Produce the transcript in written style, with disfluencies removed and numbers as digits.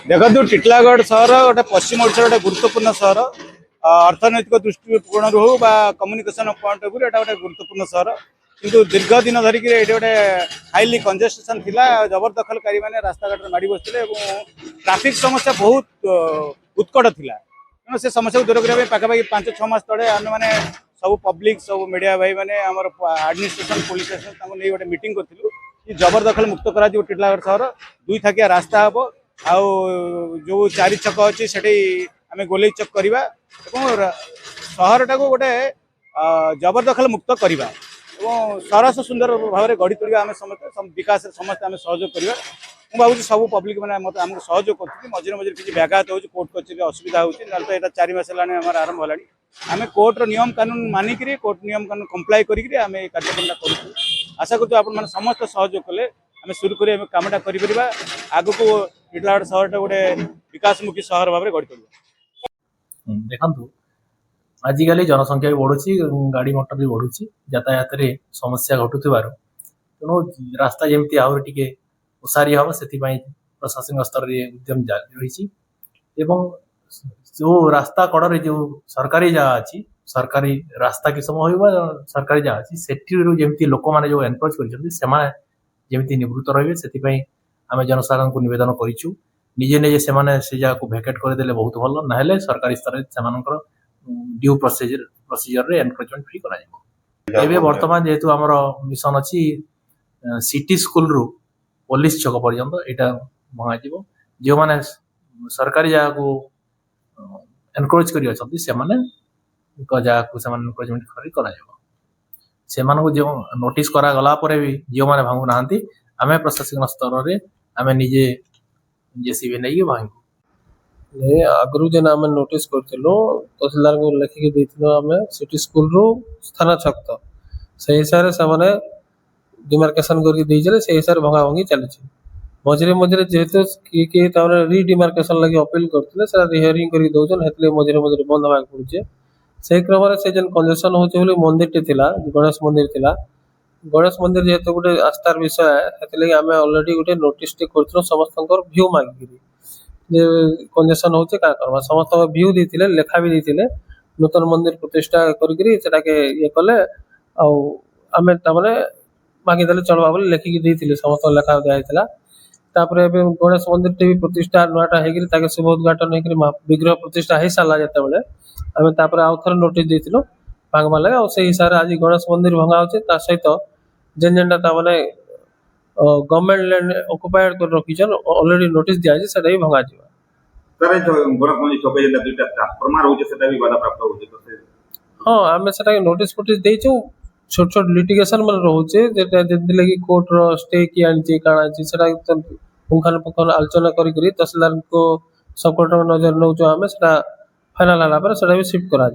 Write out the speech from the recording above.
देखो टिटलागढ़ सहर गोटे पश्चिम ओडिशा गोटे गुरुत्वपूर्ण सहर अर्थनैतिक दृष्टिकोण हो कम्युनिकेशन पॉइंट ऑफ व्यू एटा गोटे गुरुत्वपूर्ण सहर किंतु दीर्घ दिन धरिक गोटे हाईली कंजेस्टेशन थिला जबरदखलकारी मैंने रास्ताघाट माड़ी बसते ट्राफिक समस्या बहुत उत्कट थिला तेणु से समस्या को दूर करने पाखापाखि 5-6 मास तले आम मैंने सब पब्लिक सब मीडिया भाई मैंने एडमिनिस्ट्रेशन पुलिस स्टेशन नहीं गोटे मीटिंग करूँ कि जबरदखल मुक्त करा टिटलागढ़ सहर 2 थाकिया रास्ता हम आउ जो 4 छक अच्छी से आम गोले चक करवा सहर टाक गोटे जबरदखल मुक्त करवा सरस सुंदर भाव में गढ़ी तोड़ा आम समस्त विकास समस्त आम सहयोग करवा मुझे भावी सब पब्लिक मैंने मत आमको सहयोग कर मझे मझे किसी व्याघात हो कोर्ट कचेरी असुविधा होती तो यहाँ 4 मास है आरंभ है आम कोर्टर नियम कानून मानिक कोर्ट नियम कानून कम्प्लाई करके आम कार्यक्रम कर आशा कर आप समस्त सहयोग कले आम शुरू कर कमटा कर आग को टिटलागढ़ सहर गोटे विकासमुखी सहर भाव में गढ़ी तोड़ देखु आजिकल जनसंख्या भी बढ़ुची गाड़ी मोटर भी बढ़ुची यातायात रे समस्या घटुथिबार तेणु रास्ता जमी आहुरी टिके उसारी हम से प्रशासन स्तर में उद्यम जारी रही जो रास्ता कड़े जो सरकारी जगह अच्छी सरकारी रास्ता कि समय हो सरकारी जगह अच्छी से लोक मैंने जो एनक्रोच करमती निवृत्त रही से आम जनसाधारण को नवेदन करूँ निजे निजे से जगह को भैकेट करदे बहुत भल ना सरकारी स्तर से ड्यू प्रोसीजर रे एनक्रोचमेंट फ्री करा एबे वर्तमान जेहेतु आमर मिशन अच्छी सिटी स्कूल रु पुलिस छक पर्यंत यहाँ भंगा जो मैंने सरकारी जगह को एनक्रोच कर जगह को एनक्रोचमेंट फ्री करा जो नोटिस करागला भी जो मैंने भांगू ना आम प्रशासन स्तर में आम निजे जेसीबी नहीं भांगू आगु जेन आम नोटिस करूँ तहसीलदार को लिखिकी देथिलु आम सिटी स्कूल रु थाना छक तो से हिसाब से डिमार्केशन करके से हिसाब से भंगा भंगी चली मझे मझे जेहेतु किए रिडिमार्केशन लगे अपील करते रिहियरिंग कर दौन मझे मझे बंद होगा पड़े से क्रम से जेन कंजेसन हो मंदिर टे गणेश मंदिर थिला गणेश मंदिर जेहेतु गोटे आस्थार विषय है आम अलरेडी गोटे नोटिस टे कर समस्त भ्यू मागिकी जे कंजेसन हो समस्त भ्यू देते लेखा भी देते नूतन मंदिर प्रतिष्ठा करके ये कले आम मागिदे चलवा बोले लेखिकी देते समस्त लेखा दिखाई तापर गणेश मंदिर टे भी प्रतिष्ठा नुआटा होकर शुभ उद्घाटन हो विग्रह प्रतिष्ठा हो सारा जिते आम आउ थे नोटिस देलु भांगवा लगे से हिसाब से आज गणेश मंदिर भंगा हो सहित जेन जेनटा मैंने गवर्नमेंट लैंड ऑक्युपाइड कर रखीछन ऑलरेडी नोटिस दिया से भी भंगा हाँ आम से नोटिस फोटिस देचु छोट छोट लिटिगेशन मन रोचे लगी कोर्ट रो स्टे की आनी काଣା से पुंखानुपुंख आलोचना करी तहसीलदार को सब कोर्ट नजर नौ आम से फाइनाल है भी शिफ्ट करा